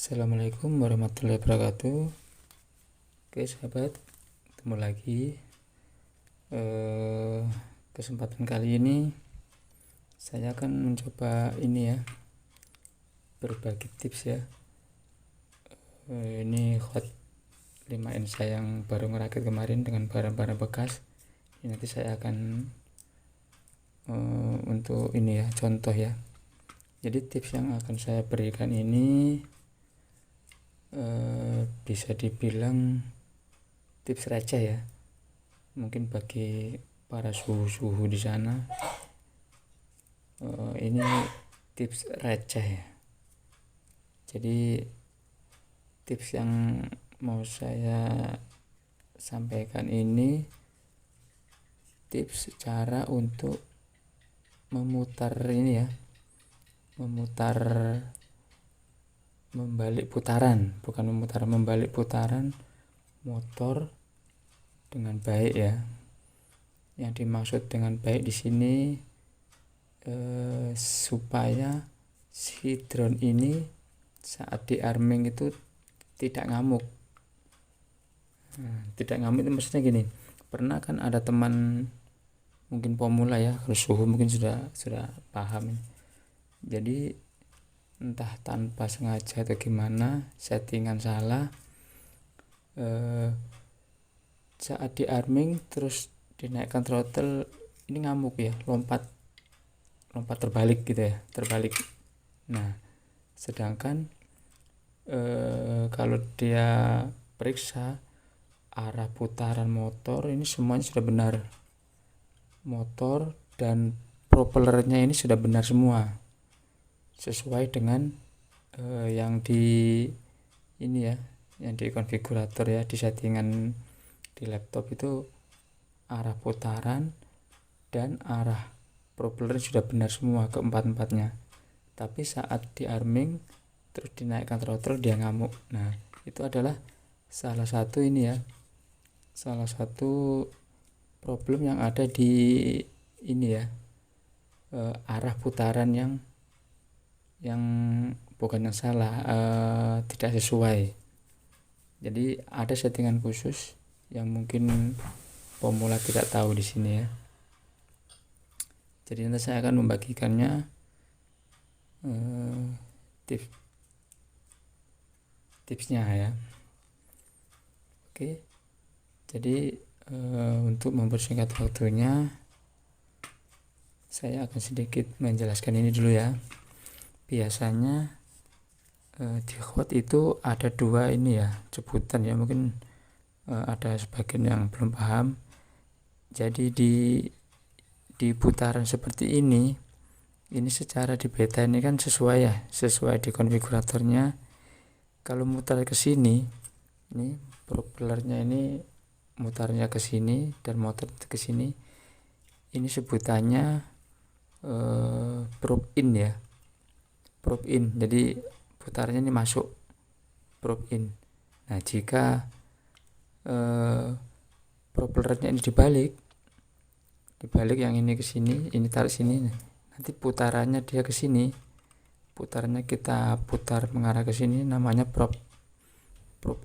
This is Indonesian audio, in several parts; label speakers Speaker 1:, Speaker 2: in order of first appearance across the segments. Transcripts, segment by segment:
Speaker 1: Assalamualaikum warahmatullahi wabarakatuh. Oke sahabat, ketemu lagi. Kesempatan kali ini saya akan mencoba ini ya, berbagi tips ya. Ini hot 5N saya yang baru ngerakit kemarin dengan barang-barang bekas. Ini nanti saya akan untuk ini ya, contoh ya. Jadi tips yang akan saya berikan ini bisa dibilang tips receh ya, mungkin bagi para suhu-suhu di sana. Ini tips receh ya. Jadi tips yang mau saya sampaikan ini tips cara untuk memutar ini ya, membalik putaran motor dengan baik ya. Yang dimaksud dengan baik di sini supaya si drone ini saat di arming itu tidak ngamuk. Tidak ngamuk itu maksudnya gini, pernah kan ada teman mungkin pemula ya, kalau suhu mungkin sudah paham. Jadi entah tanpa sengaja atau gimana, settingan salah, saat di arming terus dinaikkan throttle ini ngamuk ya, lompat terbalik gitu ya, terbalik. Nah sedangkan kalau dia periksa arah putaran motor ini semuanya sudah benar, motor dan propellernya ini sudah benar semua, sesuai dengan yang di ini ya, yang di konfigurator ya, di settingan di laptop itu arah putaran dan arah propeller sudah benar semua, keempat-empatnya. Tapi saat di arming terus dinaikkan throttle dia ngamuk. Nah itu adalah salah satu ini ya, salah satu problem yang ada di ini ya, arah putaran yang bukan yang salah, tidak sesuai. Jadi ada settingan khusus yang mungkin pemula tidak tahu di sini ya. Jadi nanti saya akan membagikannya tipsnya ya. Oke, jadi untuk mempersingkat waktunya saya akan sedikit menjelaskan ini dulu ya. Biasanya di hot itu ada dua ini ya, sebutan ya, mungkin ada sebagian yang belum paham. Jadi di putaran seperti ini secara di beta ini kan sesuai ya, sesuai di konfiguratornya. Kalau mutar ke sini, ini propellernya ini mutarnya ke sini dan motor ke sini, ini sebutannya probe in ya, probe in. Jadi putarannya ini masuk, probe in. Nah jika propellernya ini dibalik yang ini ke sini, ini tarik sini, nanti putarannya dia ke sini, putarannya kita putar mengarah ke sini, namanya probe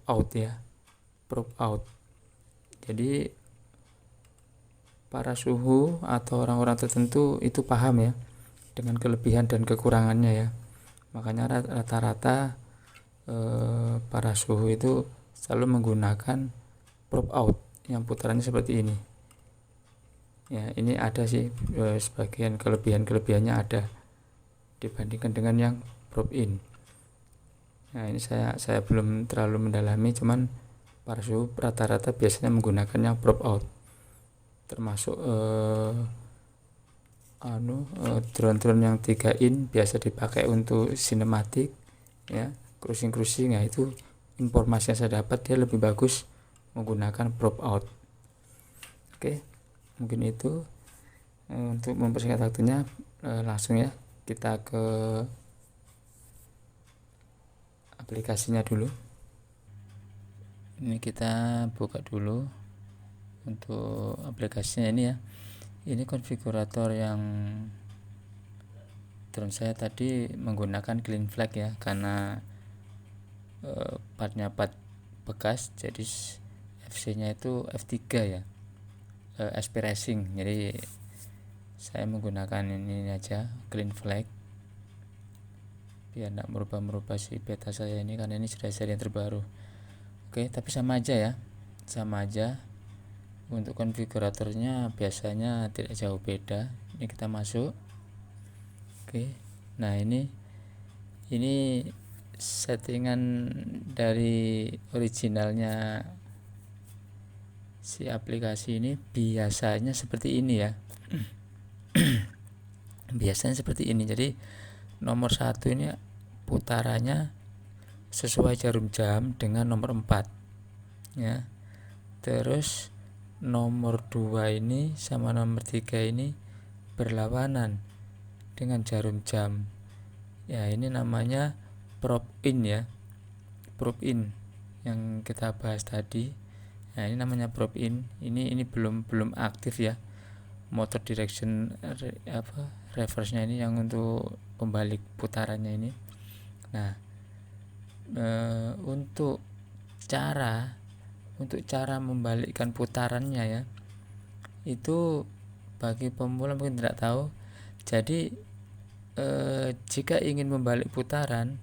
Speaker 1: out ya, probe out. Jadi para suhu atau orang-orang tertentu itu paham ya dengan kelebihan dan kekurangannya ya. Makanya rata-rata para suhu itu selalu menggunakan probe out yang putarannya seperti ini ya. Ini ada sih sebagian kelebihannya ada dibandingkan dengan yang probe in. Nah ini saya belum terlalu mendalami, cuman para suhu rata-rata biasanya menggunakan yang probe out, termasuk drone-drone yang 3 in biasa dipakai untuk sinematik ya, cruising ya. Itu informasi yang saya dapat, dia lebih bagus menggunakan probe out. Oke, mungkin itu untuk mempersingkat waktunya, langsung ya kita ke aplikasinya dulu. Ini kita buka dulu untuk aplikasinya ini ya. Ini konfigurator yang drone saya tadi menggunakan clean flag ya, karena partnya part bekas, jadi FC nya itu F3 ya, SP Racing. Jadi saya menggunakan ini aja, clean flag, biar tidak merubah si beta saya ini, karena ini sudah seri yang terbaru. Oke, tapi sama aja ya, sama aja. Untuk konfiguratornya biasanya tidak jauh beda. Ini kita masuk. Oke, nah ini settingan dari originalnya si aplikasi ini biasanya seperti ini ya. Biasanya seperti ini. Jadi nomor 1 ini putarannya sesuai jarum jam dengan nomor 4 ya. Terus nomor 2 ini sama nomor 3 ini berlawanan dengan jarum jam. Ya, ini namanya prop in ya. Prop in yang kita bahas tadi. Nah, ini namanya prop in. Ini belum aktif ya. Motor direction reverse-nya ini yang untuk pembalik putarannya ini. Nah, untuk cara membalikkan putarannya ya, itu bagi pemula mungkin tidak tahu. Jadi jika ingin membalik putaran,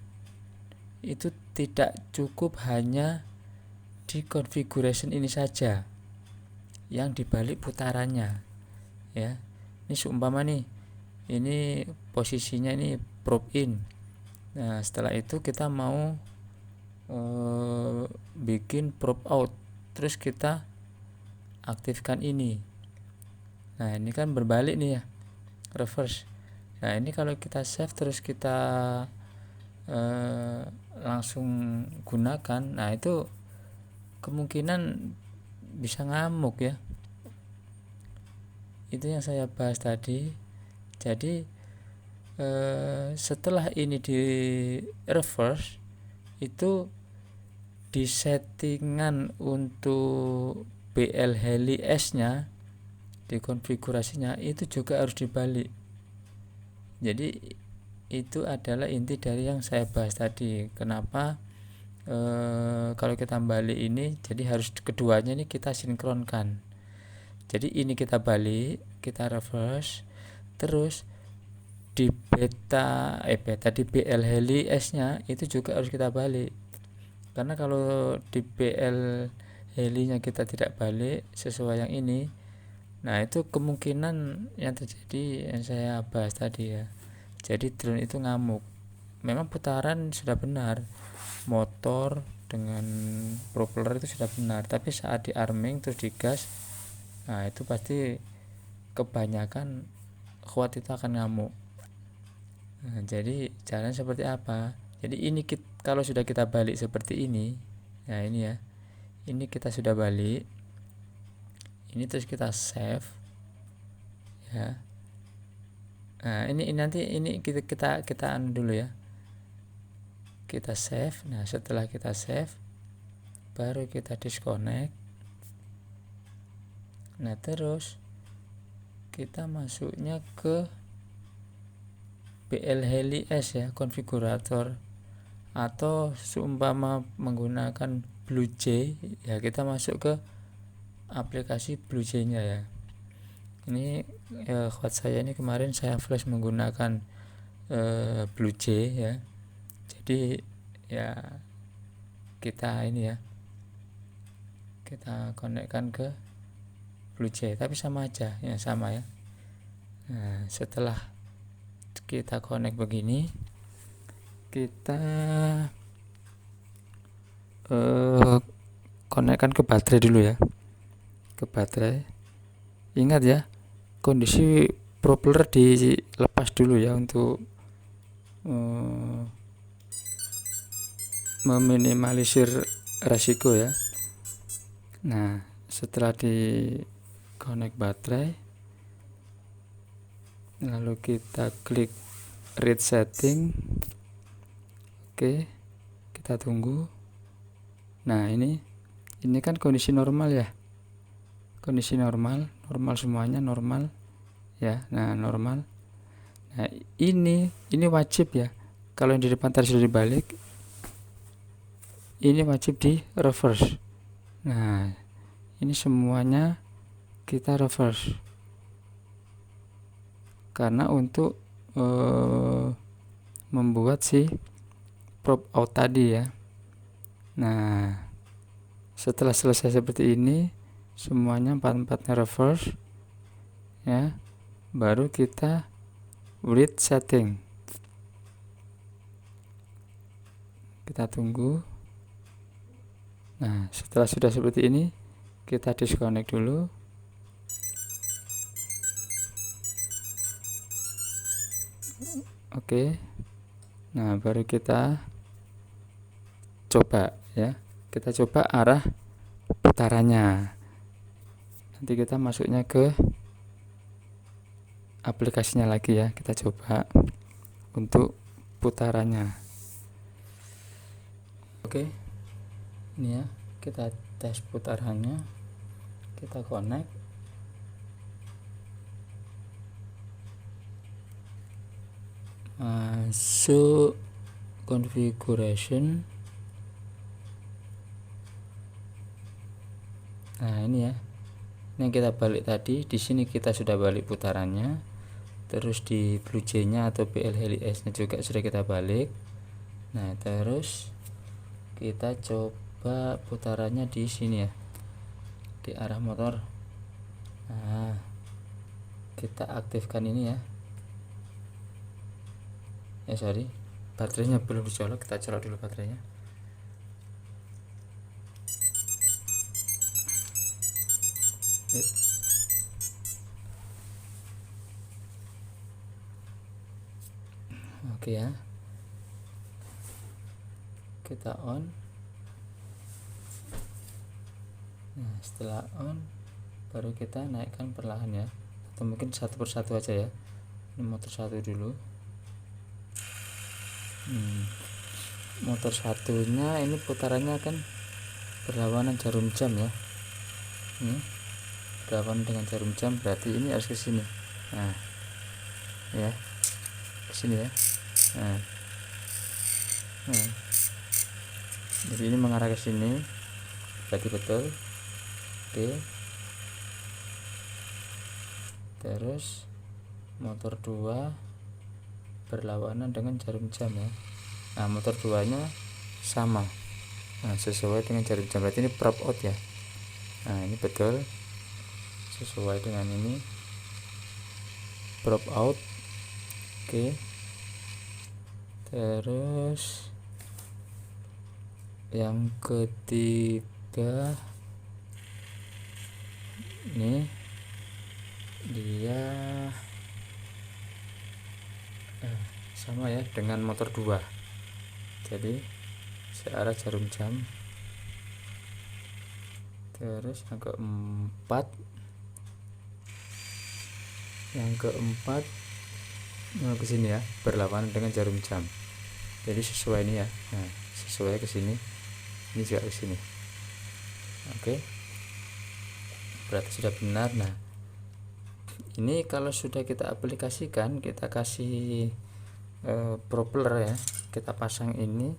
Speaker 1: itu tidak cukup hanya di configuration ini saja yang dibalik putarannya ya. Ini seumpama nih, ini posisinya ini prop in. Nah, setelah itu kita mau bikin prop out, terus kita aktifkan ini. Nah, ini kan berbalik nih ya, reverse. Nah, ini kalau kita save terus kita langsung gunakan, nah itu kemungkinan bisa ngamuk ya. Itu yang saya bahas tadi. Jadi setelah ini di reverse, itu di settingan untuk BL Heli S nya, di konfigurasinya itu juga harus dibalik. Jadi itu adalah inti dari yang saya bahas tadi. Kenapa kalau kita balik ini, jadi harus keduanya ini kita sinkronkan. Jadi ini kita balik, kita reverse, terus di di BL Heli S nya itu juga harus kita balik. Karena kalau di BL Heli nya kita tidak balik sesuai yang ini, nah itu kemungkinan yang terjadi yang saya bahas tadi ya. Jadi drone itu ngamuk. Memang putaran sudah benar, motor dengan propeller itu sudah benar, tapi saat di arming terus digas, nah itu pasti kebanyakan kuat itu akan ngamuk. Nah, jadi caranya seperti apa? Jadi ini kalau sudah kita balik seperti ini, nah ini ya, ini kita sudah balik, ini terus kita save ya. Nah, ini nanti ini kita anu dulu ya, kita save. Nah, setelah kita save baru kita disconnect. Nah, terus kita masuknya ke BL Heli S ya, konfigurator, atau seumpama menggunakan BlueJ ya, kita masuk ke aplikasi BlueJ nya ya. Ini kuat saya ini kemarin saya flash menggunakan BlueJ ya. Jadi ya kita ini ya, kita konekkan ke BlueJ, tapi sama aja ya, sama ya. Nah, setelah kita connect begini, kita konekkan ke baterai dulu ya, ke baterai. Ingat ya, kondisi propeller dilepas dulu ya untuk meminimalisir resiko ya. Nah, setelah di connect baterai, lalu kita klik read setting. Oke, kita tunggu. Nah, ini kan kondisi normal ya, kondisi normal semuanya normal ya. Nah, normal. Nah, ini wajib ya, kalau yang di depan tadi sudah dibalik, ini wajib di reverse. Nah, ini semuanya kita reverse karena untuk membuat si prop out tadi ya. Nah, setelah selesai seperti ini, semuanya 4-4-nya reverse ya, baru kita read setting. Kita tunggu. Nah, setelah sudah seperti ini, kita disconnect dulu. Oke. Nah, baru kita coba ya. Kita coba arah putarannya. Nanti kita masuknya ke aplikasinya lagi ya. Kita coba untuk putarannya. Oke. Ini ya, kita tes putarannya. Kita connect. Masuk configuration. Nah, ini ya. Ini yang kita balik tadi. Di sini kita sudah balik putarannya. Terus di BlueJay-nya atau PLHLS-nya juga sudah kita balik. Nah, terus kita coba putarannya di sini ya. Di arah motor. Nah, kita aktifkan ini ya. Sorry, baterainya belum dicolok. Kita colok dulu baterainya. Oke ya, kita on. Nah, setelah on baru kita naikkan perlahan ya, atau mungkin satu persatu aja ya. Ini motor satu dulu. Motor satunya ini putarannya kan berlawanan jarum jam ya. Ini berlawanan dengan jarum jam, berarti ini harus ke sini. Nah, ya, ke sini ya. Nah, jadi ini mengarah ke sini, berarti betul. Oke. Terus motor 2 berlawanan dengan jarum jam ya. Nah, motor 2 nya sama. Nah, sesuai dengan jarum jam, berarti ini prop out ya. Nah, ini betul sesuai dengan ini prop out. Oke. Terus yang ketiga ini dia sama ya dengan motor 2, jadi searah jarum jam. Terus yang keempat ke sini ya, berlawanan dengan jarum jam, jadi sesuai ini ya. Nah, sesuai ke sini, ini juga ke sini. Oke, berarti sudah benar. Nah, ini kalau sudah kita aplikasikan, kita kasih propeller ya, kita pasang ini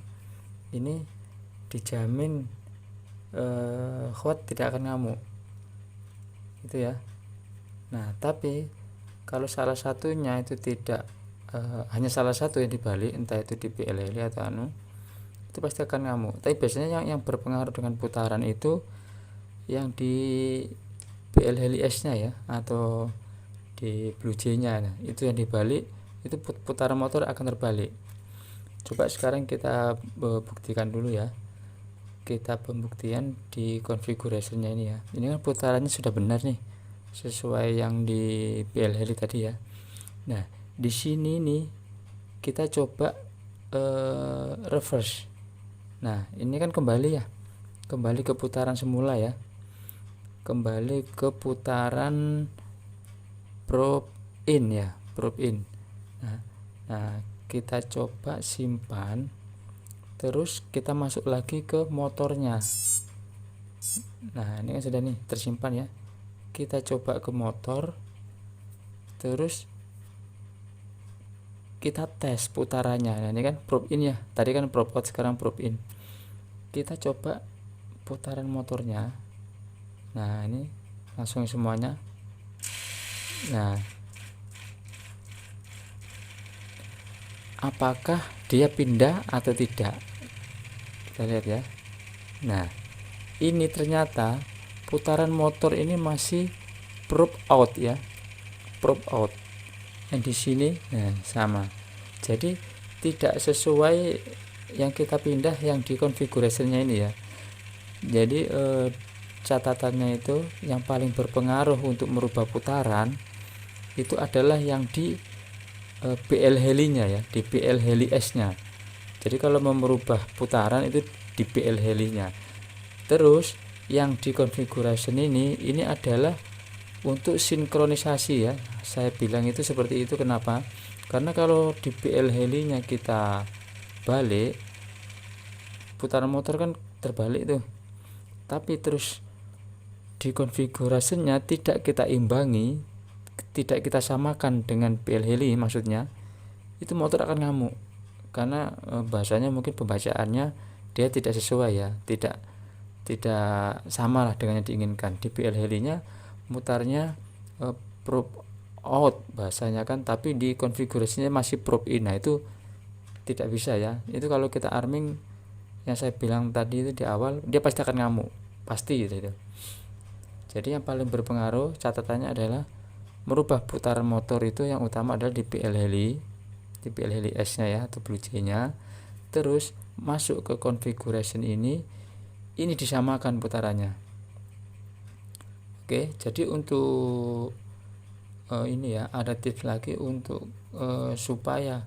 Speaker 1: dijamin hot tidak akan ngamuk itu ya. Nah, tapi kalau salah satunya itu tidak, hanya salah satu yang dibalik, entah itu di PLL atau itu pasti akan ngamuk. Tapi biasanya yang berpengaruh dengan putaran itu yang di PLHLS nya ya, atau di BlueJay nya. Nah, itu yang dibalik, itu putaran motor akan terbalik. Coba sekarang kita buktikan dulu ya. Kita pembuktian di configuration-nya ini ya. Ini kan putarannya sudah benar nih, sesuai yang di PLHL tadi ya. Nah, di sini nih kita coba reverse. Nah, ini kan kembali ya, kembali ke putaran semula ya, kembali ke putaran prop in ya, prop in. Nah, kita coba simpan, terus kita masuk lagi ke motornya. Nah, ini kan sudah nih tersimpan ya. Kita coba ke motor, terus kita tes putarannya. Nah, ini kan prop in ya, tadi kan prop out, sekarang prop in. kita coba putaran motornya. Nah, ini langsung semuanya. Nah, apakah dia pindah atau tidak, kita lihat ya. Nah, ini ternyata putaran motor ini masih probe out ya, probe out. Yang di sini nah sama, jadi tidak sesuai yang kita pindah yang di konfigurasinya ini ya. Jadi catatannya itu yang paling berpengaruh untuk merubah putaran itu adalah yang di BL Heli nya ya, di BL Heli S nya. Jadi kalau mau merubah putaran itu di BL Heli nya. Terus yang di configuration ini adalah untuk sinkronisasi ya. Saya bilang itu seperti itu, kenapa? Karena kalau di BL Heli nya kita balik, putaran motor kan terbalik tuh. Tapi terus di konfigurasinya tidak kita imbangi, tidak kita samakan dengan BL Heli, maksudnya itu motor akan ngamuk. Karena bahasanya mungkin pembacaannya dia tidak sesuai ya, tidak sama lah dengan yang diinginkan. Di BL Heli nya mutarnya probe out bahasanya kan, tapi di konfigurasinya masih probe in. Nah, itu tidak bisa ya. Itu kalau kita arming yang saya bilang tadi itu di awal, dia pasti akan ngamuk, pasti gitu. Jadi yang paling berpengaruh catatannya adalah merubah putaran motor itu yang utama adalah di BL Heli, di BL Heli S nya ya atau Blue Jay nya. Terus masuk ke configuration ini disamakan putarannya. Oke, jadi untuk ini ya, ada tips lagi untuk supaya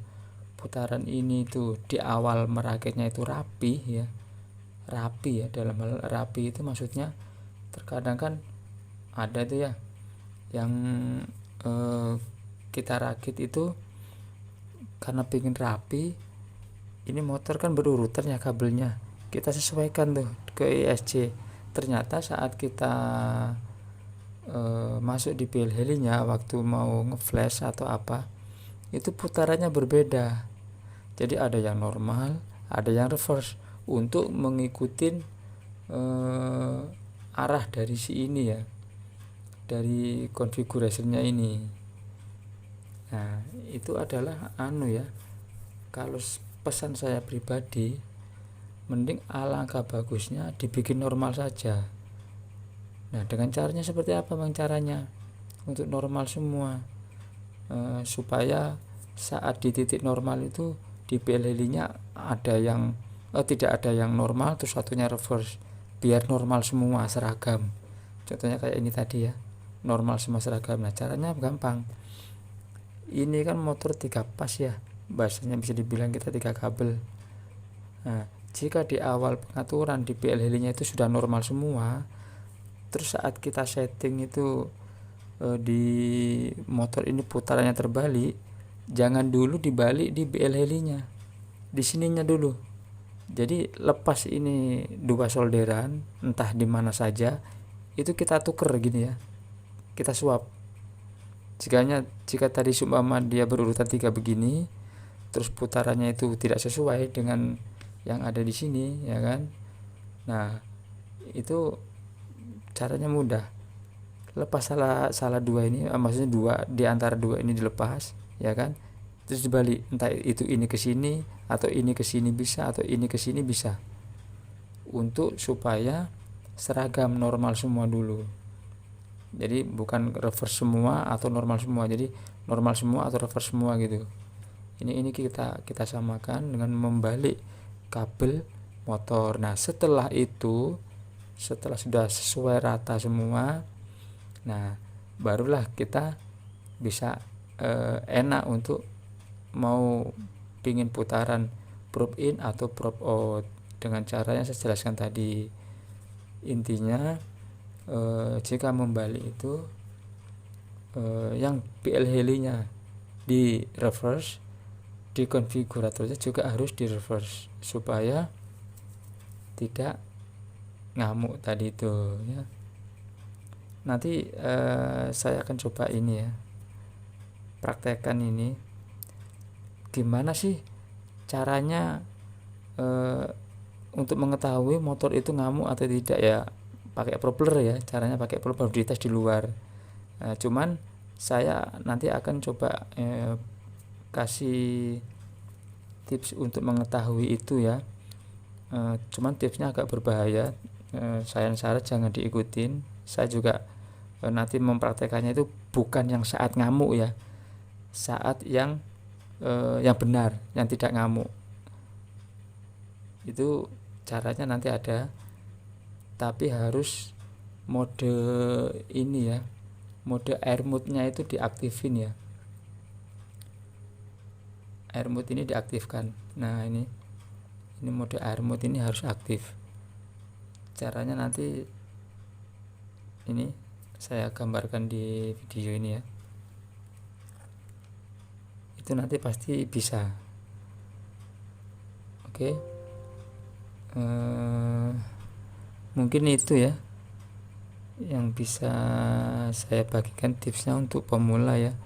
Speaker 1: putaran ini tuh di awal merakitnya itu rapi ya. Rapi ya, dalam hal rapi itu maksudnya terkadang kan ada itu ya yang kita rakit itu karena pengen rapi, ini motor kan berurutan ya kabelnya, kita sesuaikan tuh ke ESC. Ternyata saat kita masuk di BL Heli nya waktu mau ngeflash atau apa, itu putarannya berbeda. Jadi ada yang normal, ada yang reverse untuk mengikuti arah dari si ini ya, dari konfigurasinya ini. Nah, itu adalah ya, kalau pesan saya pribadi, mending alangkah bagusnya dibikin normal saja. Nah, dengan caranya seperti apa Bang caranya? Untuk normal semua, supaya saat di titik normal itu di BL Heli nya ada yang tidak ada yang normal terus satunya reverse, biar normal semua seragam. Contohnya kayak ini tadi ya, normal semua seragam. Nah, caranya gampang. Ini kan motor 3 pas ya, bahasanya bisa dibilang kita 3 kabel. Nah, jika di awal pengaturan di BL Heli nya itu sudah normal semua, terus saat kita setting itu di motor ini putarannya terbalik, jangan dulu dibalik di BL Heli nya, di sininya dulu. Jadi lepas ini 2 solderan entah di mana saja, itu kita tuker gini ya, kita swap. Jika tadi seumpama dia berurutan 3 begini, terus putarannya itu tidak sesuai dengan yang ada di sini ya kan. Nah, itu caranya mudah. Lepas salah 2 ini, maksudnya 2 di antara 2 ini dilepas ya kan. Terus dibalik, entah itu ini ke sini atau ini ke sini bisa, atau ini ke sini bisa. Untuk supaya seragam normal semua dulu. Jadi bukan reverse semua atau normal semua. Jadi normal semua atau reverse semua gitu. Ini kita samakan dengan membalik kabel motor. Nah, setelah itu, setelah sudah sesuai rata semua, nah barulah kita bisa enak untuk mau pingin putaran probe in atau probe out dengan cara yang saya jelaskan tadi. Intinya jika membalik itu yang BL Heli nya di reverse, di konfiguratornya juga harus di reverse supaya tidak ngamuk tadi itu ya. Nanti saya akan coba ini ya, praktekkan ini gimana sih caranya untuk mengetahui motor itu ngamuk atau tidak ya pakai propeller ya, caranya pakai propeller dites di luar. Cuman saya nanti akan coba kasih tips untuk mengetahui itu ya. Cuman tipsnya agak berbahaya, saya saran jangan diikutin. Saya juga nanti mempraktekannya itu bukan yang saat ngamuk ya, saat yang benar, yang tidak ngamuk. Itu caranya nanti ada, tapi harus mode ini ya, mode air mode-nya itu diaktifin ya. Air mode ini diaktifkan. Nah, ini mode air mode ini harus aktif. Caranya nanti ini saya gambarkan di video ini ya. Itu nanti pasti bisa. Oke. Mungkin itu ya yang bisa saya bagikan tipsnya untuk pemula ya.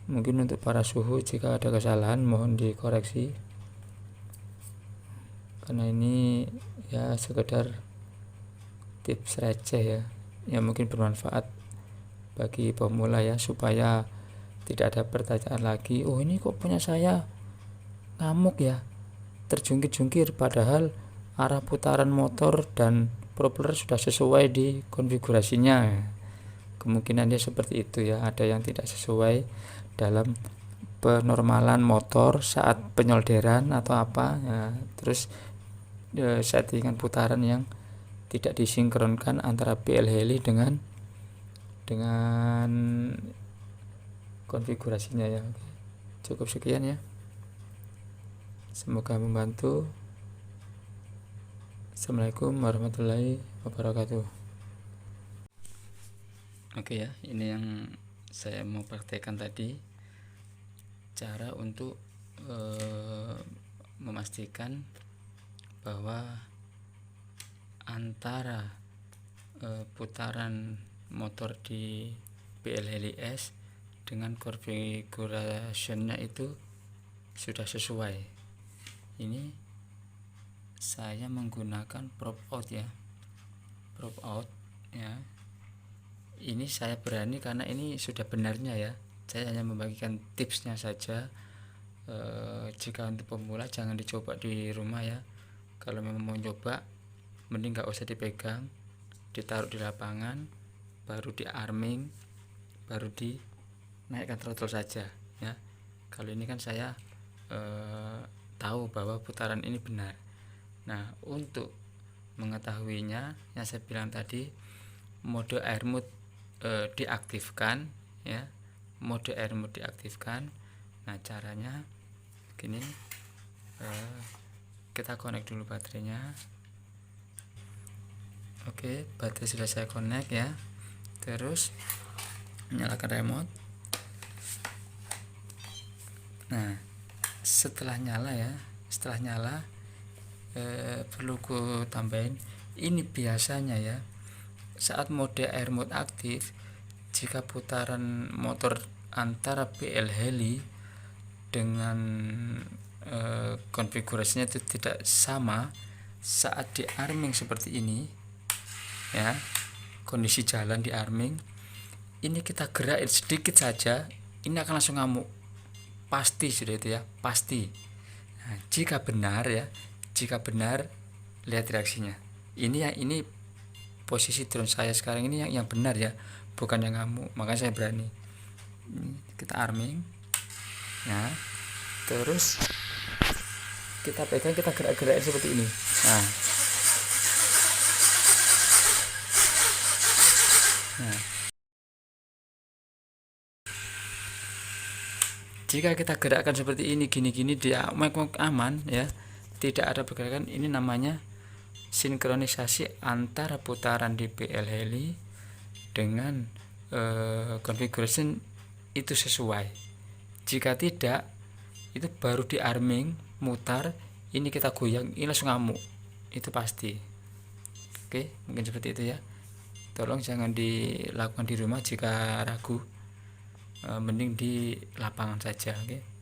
Speaker 1: Mungkin untuk para suhu jika ada kesalahan mohon dikoreksi, karena ini ya sekedar tips receh ya, yang mungkin bermanfaat bagi pemula ya, supaya tidak ada pertanyaan lagi, oh ini kok punya saya ngamuk ya, terjungkir-jungkir, padahal arah putaran motor dan propeller sudah sesuai di konfigurasinya. Kemungkinan dia seperti itu ya, ada yang tidak sesuai dalam penormalan motor saat penyolderan atau apa ya, terus settingan putaran yang tidak disinkronkan antara PL Heli dengan konfigurasinya ya. Cukup sekian ya, semoga membantu. Assalamualaikum warahmatullahi wabarakatuh. Oke ya, ini yang saya mau praktekkan tadi, cara untuk memastikan bahwa antara putaran motor di PL Heli S dengan konfigurasinya itu sudah sesuai. Ini saya menggunakan prop out ya, prop out ya. Ini saya berani karena ini sudah benarnya ya, saya hanya membagikan tipsnya saja. Jika untuk pemula jangan dicoba di rumah ya. Kalau memang mau coba mending gak usah dipegang, ditaruh di lapangan, baru di arming, baru dinaikkan throttle saja ya. Kalau ini kan saya tahu bahwa putaran ini benar. Nah, untuk mengetahuinya yang saya bilang tadi, mode air mode diaktifkan ya, mode air mode diaktifkan. Nah, caranya gini, kita connect dulu baterainya. Oke, baterai sudah saya connect ya. Terus nyalakan remote. Nah, setelah nyala ya, perlu ku tambahin, ini biasanya ya saat mode air mode aktif, jika putaran motor antara PL Heli dengan konfigurasinya itu tidak sama saat di arming seperti ini ya, kondisi jalan di arming ini kita gerakin sedikit saja, ini akan langsung ngamuk, pasti sudah itu ya, pasti. Nah, jika benar lihat reaksinya. Ini posisi drone saya sekarang ini yang benar ya, bukan yang ngamuk, makanya saya berani. Ini kita arming ya, terus kita pegang, kita gerak-gerakin seperti ini. Nah, jika kita gerakkan seperti ini, gini-gini, dia aman ya, tidak ada pergerakan. Ini namanya sinkronisasi antara putaran di PL Heli dengan configuration itu sesuai. Jika tidak, itu baru di arming mutar, ini kita goyang, ini langsung ngamuk, itu pasti. Oke, mungkin seperti itu ya. Tolong jangan dilakukan di rumah jika ragu, mending di lapangan saja. Oke.